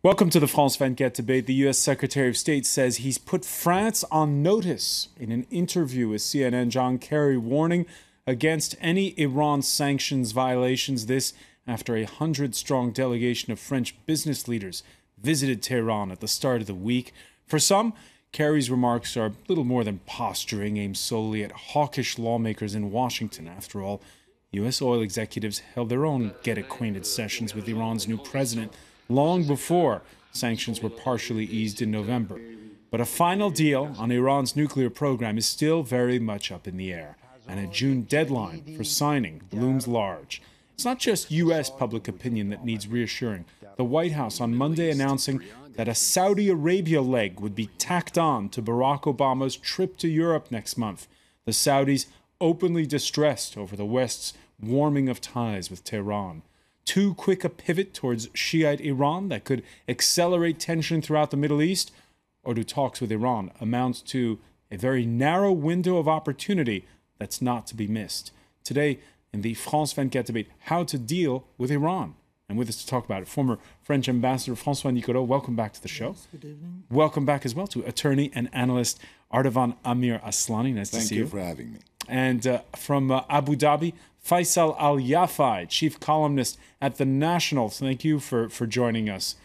Welcome to the France24 debate. The U.S. Secretary of State says he's put France on notice in an interview with CNN. John Kerry warning against any Iran sanctions violations. This after a 100-strong delegation of French business leaders visited Tehran at the start of the week. For some, Kerry's remarks are little more than posturing, aimed solely at hawkish lawmakers in Washington. After all, U.S. oil executives held their own get-acquainted sessions with Iran's new president long before sanctions were partially eased in November. But a final deal on Iran's nuclear program is still very much up in the air, and a June deadline for signing looms large. It's not just U.S. public opinion that needs reassuring. The White House on Monday announcing that a Saudi Arabia leg would be tacked on to Barack Obama's trip to Europe next month. The Saudis openly distressed over the West's warming of ties with Tehran. Too quick a pivot towards Shiite Iran that could accelerate tension throughout the Middle East? Or do talks with Iran amount to a very narrow window of opportunity that's not to be missed? Today, in the France24 debate, how to deal with Iran. And with us to talk about it, former French ambassador Francois Nicoullaud. Welcome back to the show. Yes, good evening. Welcome back as well to attorney and analyst Ardavan Amir Aslani. Nice to see you. Thank you for having me. And from Abu Dhabi, Faisal Al Yafai, chief columnist at The National. Thank you for joining us.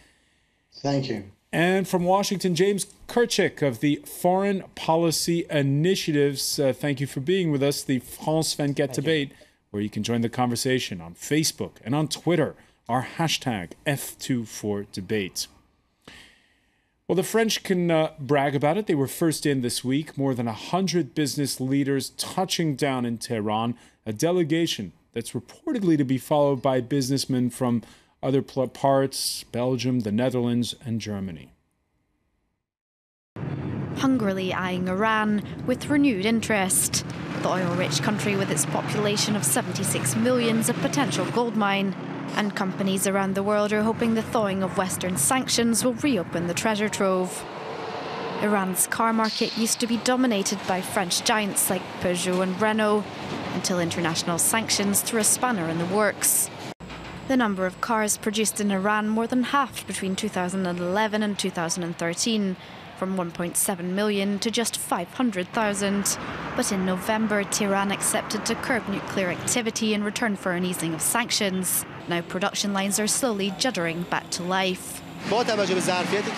Thank you. And from Washington, James Kirtley of the Foreign Policy Initiatives. Thank you for being with us. The France24 debate, where you can join the conversation on Facebook and on Twitter. Our hashtag F24debate. Well, the French can brag about it. They were first in this week. More than 100 business leaders touching down in Tehran. A delegation that's reportedly to be followed by businessmen from other parts, Belgium, the Netherlands, and Germany. Hungrily eyeing Iran with renewed interest. The oil-rich country with its population of 76 million is a potential goldmine. And companies around the world are hoping the thawing of Western sanctions will reopen the treasure trove. Iran's car market used to be dominated by French giants like Peugeot and Renault, until international sanctions threw a spanner in the works. The number of cars produced in Iran more than halved between 2011 and 2013, from 1.7 million to just 500,000. But in November, Tehran accepted to curb nuclear activity in return for an easing of sanctions. Now production lines are slowly juddering back to life.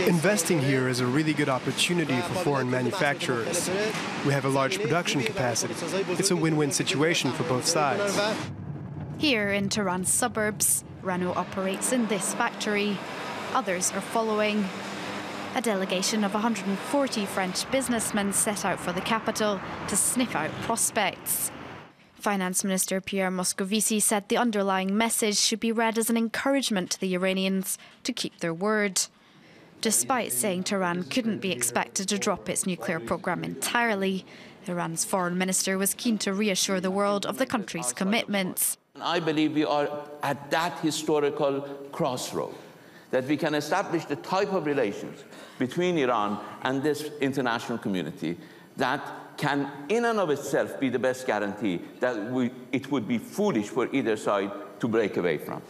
Investing here is a really good opportunity for foreign manufacturers. We have a large production capacity. It's a win-win situation for both sides. Here in Tehran's suburbs, Renault operates in this factory. Others are following. A delegation of 140 French businessmen set out for the capital to sniff out prospects. Finance Minister Pierre Moscovici said the underlying message should be read as an encouragement to the Iranians to keep their word. Despite saying Tehran couldn't be expected to drop its nuclear program entirely, Iran's foreign minister was keen to reassure the world of the country's commitments. I believe we are at that historical crossroad, that we can establish the type of relations between Iran and this international community that can in and of itself be the best guarantee that it would be foolish for either side to break away from.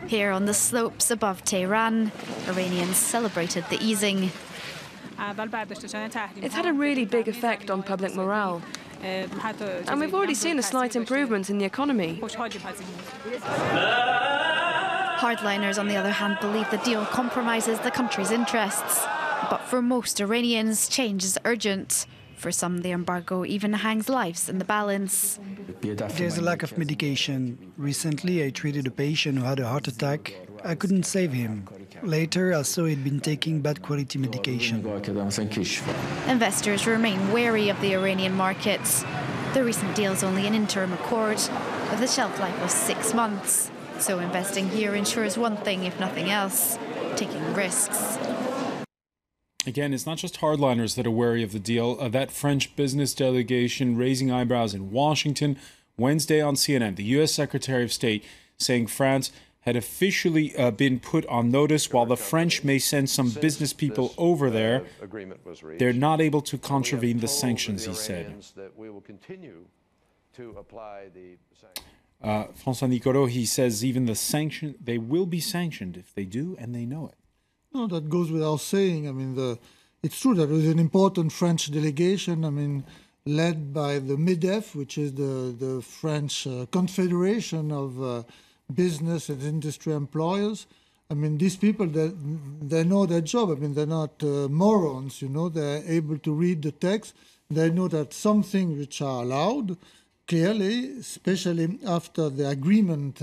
Here on the slopes above Tehran, Iranians celebrated the easing. It's had a really big effect on public morale. And we've already seen a slight improvement in the economy. Hardliners, on the other hand, believe the deal compromises the country's interests. But for most Iranians, change is urgent. For some, the embargo even hangs lives in the balance. There's a lack of medication. Recently, I treated a patient who had a heart attack. I couldn't save him. Later, I saw he'd been taking bad quality medication. Investors remain wary of the Iranian markets. The recent deal is only an interim accord, with a shelf life of 6 months. So investing here ensures one thing, if nothing else, taking risks. Again, it's not just hardliners that are wary of the deal. That French business delegation raising eyebrows in Washington. Wednesday on CNN, the U.S. Secretary of State saying France had officially been put on notice. While the French may send some business people over there, they're not able to contravene the sanctions, he said. Francois Nicoullaud, he says even the sanction, they will be sanctioned if they do, and they know it. No, that goes without saying. I mean, it's true that there was an important French delegation, I mean, led by the MEDEF, which is the French Confederation of Business and Industry Employers. I mean, these people, they know their job. I mean, they're not morons, you know. They're able to read the text. They know that some things which are allowed, clearly, especially after the agreement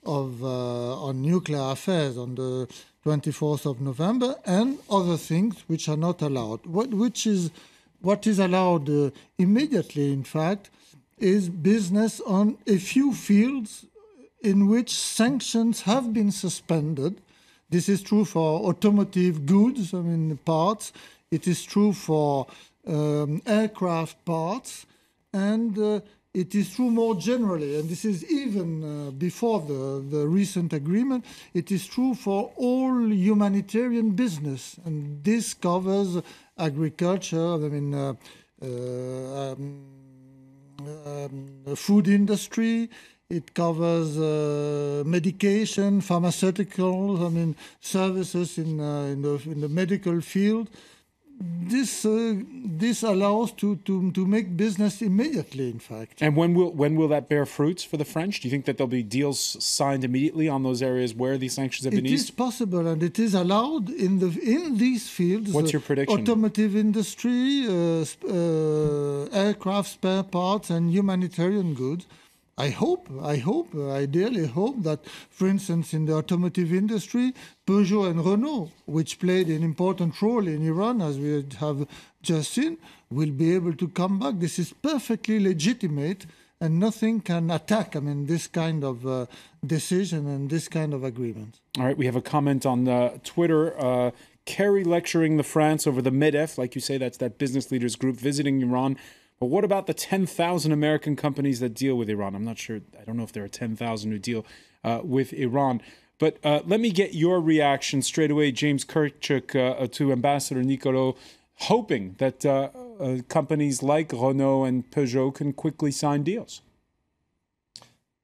on nuclear affairs on the 24th of November, and other things which are not allowed. What is allowed immediately, in fact, is business on a few fields in which sanctions have been suspended. This is true for automotive goods, I mean, parts. It is true for aircraft parts, and it is true more generally, and this is even before the recent agreement, it is true for all humanitarian business, and this covers agriculture, I mean, food industry, it covers medication, pharmaceuticals, I mean, services in the medical field. This allows to make business immediately, in fact. And when will that bear fruits for the French? Do you think that there'll be deals signed immediately on those areas where these sanctions have been eased? It is possible, and it is allowed in these fields. What's your prediction? Automotive industry, aircraft spare parts, and humanitarian goods. I ideally hope that, for instance, in the automotive industry, Peugeot and Renault, which played an important role in Iran, as we have just seen, will be able to come back. This is perfectly legitimate, and nothing can attack, I mean, this kind of decision and this kind of agreement. All right, we have a comment on Twitter. Kerry lecturing the France over the MEDEF, like you say, that's that business leaders group visiting Iran. But what about the 10,000 American companies that deal with Iran? I'm not sure. I don't know if there are 10,000 who deal with Iran. But let me get your reaction straight away, James Kirchhoff, to Ambassador Nicoullaud, hoping that companies like Renault and Peugeot can quickly sign deals.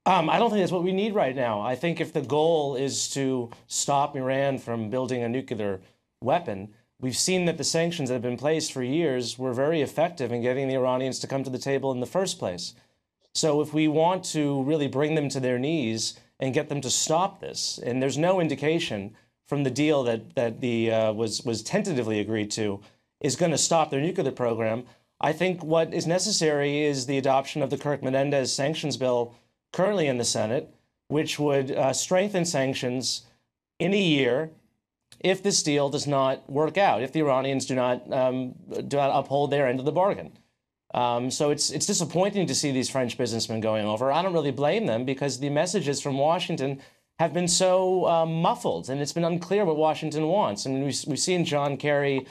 I don't think that's what we need right now. I think if the goal is to stop Iran from building a nuclear weapon, we've seen that the sanctions that have been placed for years were very effective in getting the Iranians to come to the table in the first place. So if we want to really bring them to their knees and get them to stop this, and there's no indication from the deal that was tentatively agreed to is going to stop their nuclear program, I think what is necessary is the adoption of the Kirk-Menendez sanctions bill currently in the Senate, which would strengthen sanctions in a year if this deal does not work out, if the Iranians do not uphold their end of the bargain. So it's disappointing to see these French businessmen going over. I don't really blame them because the messages from Washington have been so muffled, and it's been unclear what Washington wants. I mean, we've seen John Kerry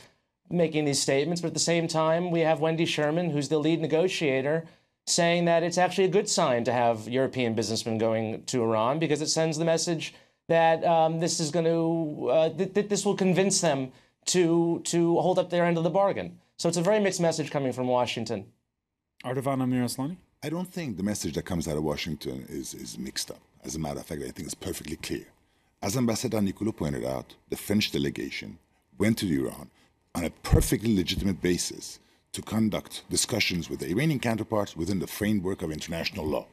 making these statements, but at the same time, we have Wendy Sherman, who's the lead negotiator, saying that it's actually a good sign to have European businessmen going to Iran because it sends the message that this is going to this will convince them to hold up their end of the bargain. So it's a very mixed message coming from Washington. Ardavan Amir Aslani? I don't think the message that comes out of Washington is mixed up. As a matter of fact, I think it's perfectly clear. As Ambassador Nicoullaud pointed out, the French delegation went to Iran on a perfectly legitimate basis to conduct discussions with the Iranian counterparts within the framework of international law.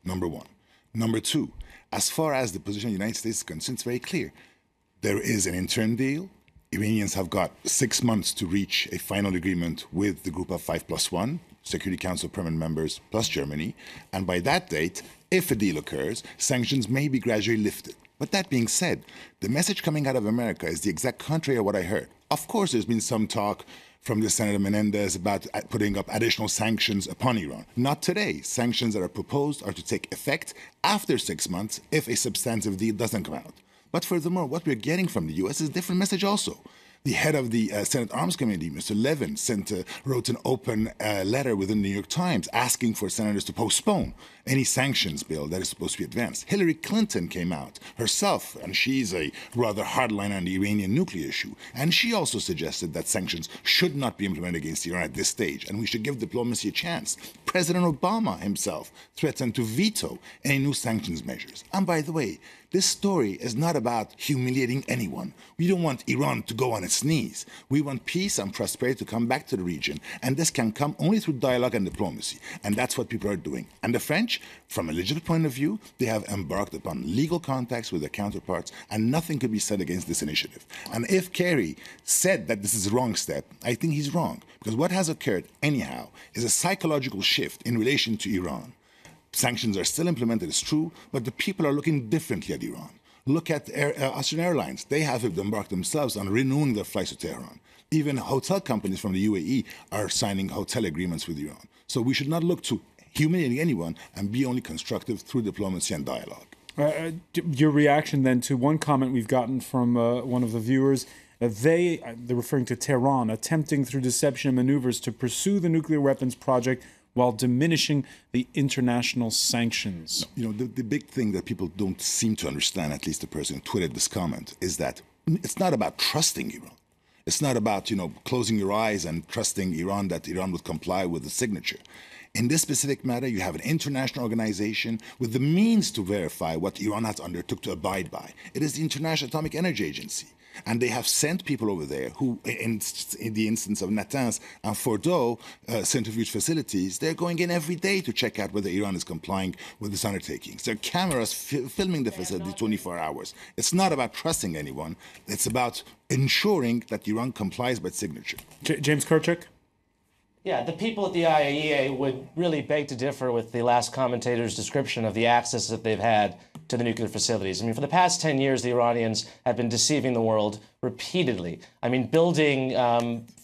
Number one. Number two, as far as the position of the United States is concerned, it's very clear. There is an interim deal. Iranians have got 6 months to reach a final agreement with the group of 5+1, Security Council permanent members plus Germany. And by that date, if a deal occurs, sanctions may be gradually lifted. But that being said, the message coming out of America is the exact contrary of what I heard. Of course, there's been some talk from the Senator Menendez about putting up additional sanctions upon Iran. Not today. Sanctions that are proposed are to take effect after 6 months if a substantive deal doesn't come out. But furthermore, what we're getting from the U.S. is a different message also. The head of the Senate Arms Committee, Mr. Levin, wrote an open letter within the New York Times asking for senators to postpone any sanctions bill that is supposed to be advanced. Hillary Clinton came out herself, and she's a rather hardliner on the Iranian nuclear issue. And she also suggested that sanctions should not be implemented against Iran at this stage, and we should give diplomacy a chance. President Obama himself threatened to veto any new sanctions measures. And by the way, This story is not about humiliating anyone. We don't want Iran to go on its knees. We want peace and prosperity to come back to the region, and this can come only through dialogue and diplomacy, and that's what people are doing. And the French, from a legitimate point of view, they have embarked upon legal contacts with their counterparts, and nothing could be said against this initiative. And if Kerry said that this is a wrong step, I think he's wrong, because what has occurred anyhow is a psychological shift in relation to Iran. Sanctions are still implemented, it's true, but the people are looking differently at Iran. Look at Austrian Airlines. They have embarked themselves on renewing their flights to Tehran. Even hotel companies from the UAE are signing hotel agreements with Iran. So we should not look to humiliating anyone and be only constructive through diplomacy and dialogue. Your reaction then to one comment we've gotten from one of the viewers. They're referring to Tehran, attempting through deception and maneuvers to pursue the nuclear weapons project while diminishing the international sanctions. You know, the big thing that people don't seem to understand, at least the person who tweeted this comment, is that it's not about trusting Iran. It's not about, closing your eyes and trusting Iran that Iran would comply with the signature. In this specific matter, you have an international organization with the means to verify what Iran has undertook to abide by. It is the International Atomic Energy Agency. And they have sent people over there who, in the instance of Natanz and Fordow centrifuge facilities, they're going in every day to check out whether Iran is complying with this undertakings. There are cameras filming the facility 24 hours. It's not about trusting anyone. It's about ensuring that Iran complies with signature. James Kirtley? Yeah, the people at the IAEA would really beg to differ with the last commentator's description of the access that they've had to the nuclear facilities. I mean, for the past 10 years, the Iranians have been deceiving the world repeatedly. I mean, building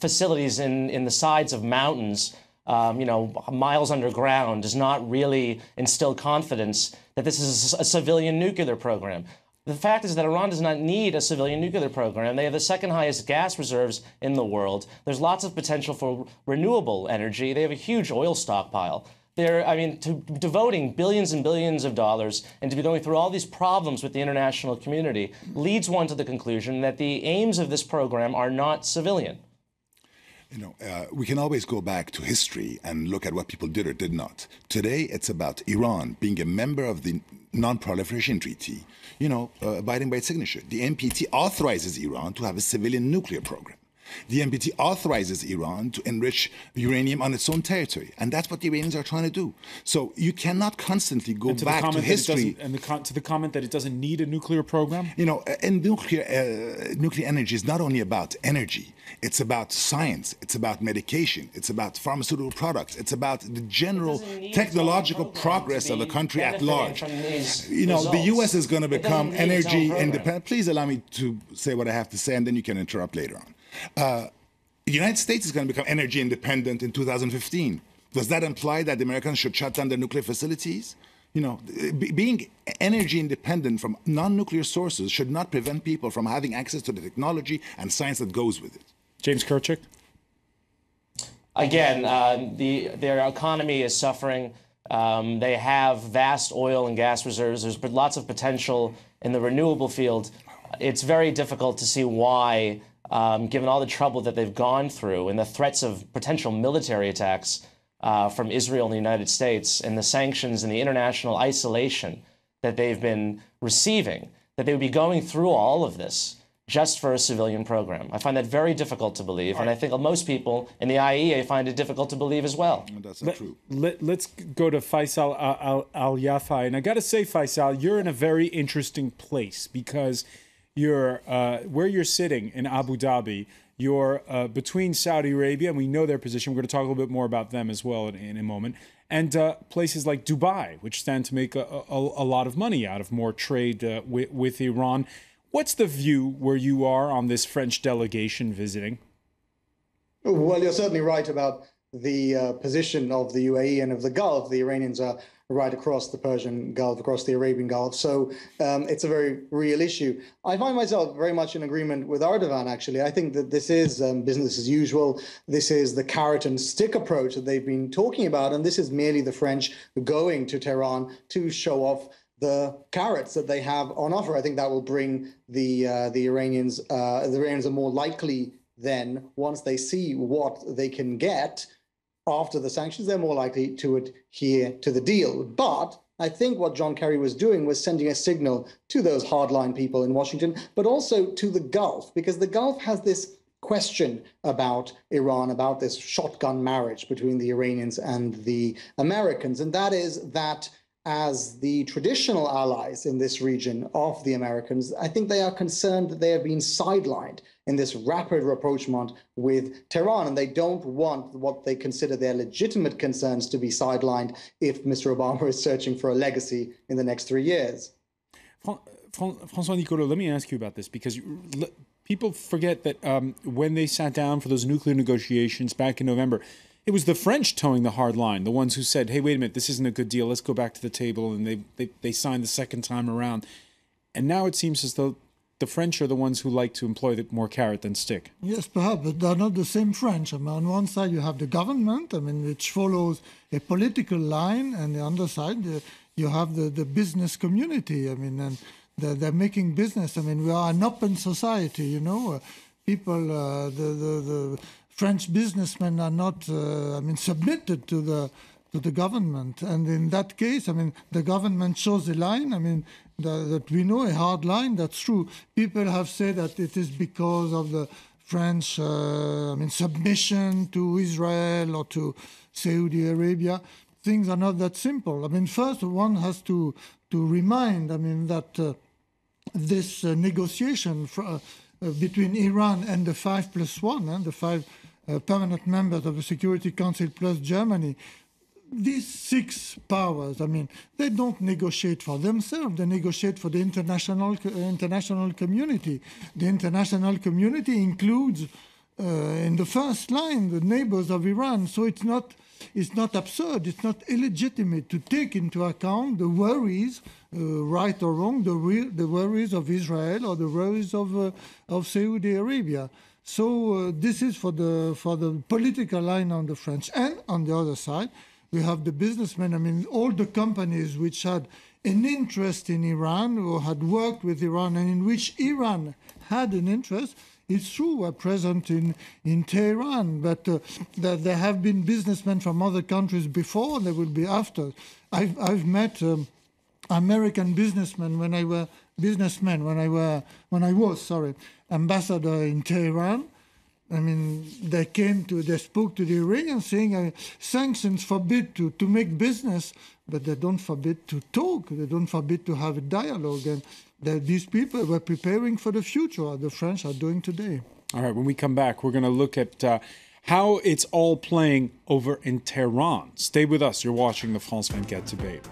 facilities in the sides of mountains, miles underground does not really instill confidence that this is a civilian nuclear program. The fact is that Iran does not need a civilian nuclear program. They have the second highest gas reserves in the world. There's lots of potential for renewable energy. They have a huge oil stockpile. Devoting billions and billions of dollars and to be going through all these problems with the international community leads one to the conclusion that the aims of this program are not civilian. We can always go back to history and look at what people did or did not. Today, it's about Iran being a member of the Non-Proliferation Treaty, abiding by its signature. The NPT authorizes Iran to have a civilian nuclear program. The NPT authorizes Iran to enrich uranium on its own territory, and that's what the Iranians are trying to do. So you cannot constantly go back to history. To the comment that it doesn't need a nuclear program? And nuclear energy is not only about energy. It's about science. It's about medication. It's about pharmaceutical products. It's about the general technological progress of a country at large. The U.S. is going to become energy independent. Please allow me to say what I have to say, and then you can interrupt later on. The United States is going to become energy independent in 2015. Does that imply that the Americans should shut down their nuclear facilities? Being energy independent from non-nuclear sources should not prevent people from having access to the technology and science that goes with it. James Kirtley? Again, their economy is suffering. They have vast oil and gas reserves. There's lots of potential in the renewable field. It's very difficult to see why, given all the trouble that they've gone through and the threats of potential military attacks from Israel and the United States and the sanctions and the international isolation that they've been receiving, that they would be going through all of this just for a civilian program. I find that very difficult to believe, and I think most people in the IAEA find it difficult to believe as well. That's not true. Let's go to Faisal Al Yafai, and I got to say, Faisal, you're in a very interesting place because you're where you're sitting in Abu Dhabi. You're between Saudi Arabia, and we know their position. We're going to talk a little bit more about them as well in a moment. And places like Dubai, which stand to make a lot of money out of more trade with Iran. What's the view where you are on this French delegation visiting? Well, you're certainly right about the position of the UAE and of the Gulf. The Iranians are right across the Persian Gulf, across the Arabian Gulf. So it's a very real issue. I find myself very much in agreement with Ardavan, actually. I think that this is business as usual. This is the carrot and stick approach that they've been talking about. And this is merely the French going to Tehran to show off the carrots that they have on offer. I think that will bring the Iranians are more likely then, once they see what they can get after the sanctions, they're more likely to adhere to the deal. But I think what John Kerry was doing was sending a signal to those hardline people in Washington, but also to the Gulf, because the Gulf has this question about Iran, about this shotgun marriage between the Iranians and the Americans. And that is that as the traditional allies in this region of the Americans, I think they are concerned that they have been sidelined in this rapid rapprochement with Tehran, and they don't want what they consider their legitimate concerns to be sidelined if Mr. Obama is searching for a legacy in the next 3 years. Francois Nicoullaud, let me ask you about this, because people forget that when they sat down for those nuclear negotiations back in November, it was the French towing the hard line, the ones who said, hey, wait a minute, this isn't a good deal, let's go back to the table, and they signed the second time around. And now it seems as though the French are the ones who like to employ the more carrot than stick. Yes, perhaps, but they're not the same French. I mean, on one side, you have the government, which follows a political line, and the other side, you have the business community. And they're making business. We are an open society, People, the French businessmen are not, submitted to the government. And in that case, the government shows a line, that we know, a hard line, that's true. People have said that it is because of the French, submission to Israel or to Saudi Arabia. Things are not that simple. First, one has to remind, that this negotiation between Iran and the 5+1, the 5 permanent members of the Security Council plus Germany, these 6 powers, they don't negotiate for themselves. They negotiate for the international community. The international community includes, in the first line, the neighbors of Iran. So it's not absurd. It's not illegitimate to take into account the worries, right or wrong, the worries of Israel or the worries of Saudi Arabia. So this is for the political line on the French. And on the other side, we have the businessmen. All the companies which had an interest in Iran or had worked with Iran and in which Iran had an interest, it's true, were present in Tehran, but there have been businessmen from other countries before, and there will be after. I've met American businessmen when I was ambassador in Tehran. They spoke to the Iranians saying sanctions forbid to make business, but they don't forbid to talk. They don't forbid to have a dialogue. And these people were preparing for the future, the French are doing today. All right, when we come back, we're going to look at how it's all playing over in Tehran. Stay with us. You're watching the France24 debate.